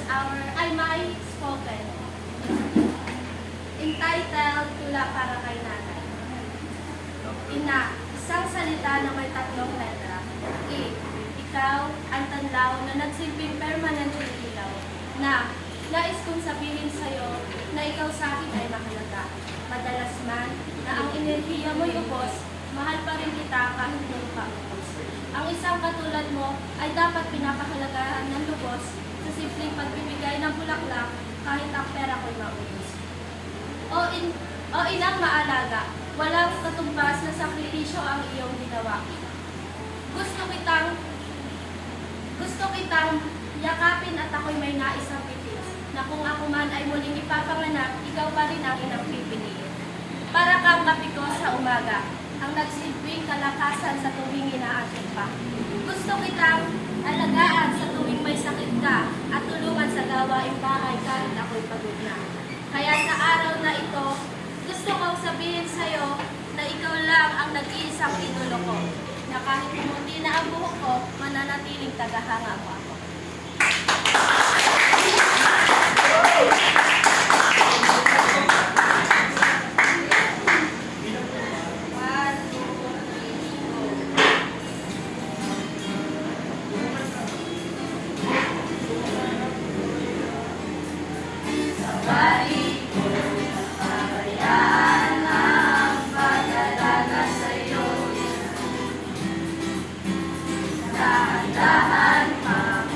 my spoken, entitled Tula para kay Nanay. Ina, isang salita na may tatlong letra. Ikaw ang tanlaw na nagsilbing permanent ilaw na nais kong sabihin sa'yo na ikaw sa akin ay mahalaga. Madalas man na ang enerhiya mo'y ubos, mahal pa rin kita kahit hindi pa ubos. Ang isang katulad mo ay dapat pinapahalagahan ng lubos sa simpleng pagbibigay ng bulaklak kahit ang pera ko'y maubos. O inang maalaga, walang katumbas na sakripisyo ang iyong ginawa. Gusto kitang yakapin at ako'y may naisang pitil, na kung ako man ay muling ipapanganak, ikaw pa rin ang inang pipiliin. Para kang kape ko sa umaga, ang nagsilbing kalakasan sa tuwing inaatin pa. Gusto kitang alagaan sa tuwing may sakit ka at tulungan sa gawaing bahay kahit ako'y pagod na. Kaya sa araw na ito, gusto kong sabihin sa'yo na ikaw lang ang nag-iisang idolo ko, na kahit hindi na ang buhok ko, mananatiling tagahanga mo ako. Dahan-dahan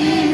E.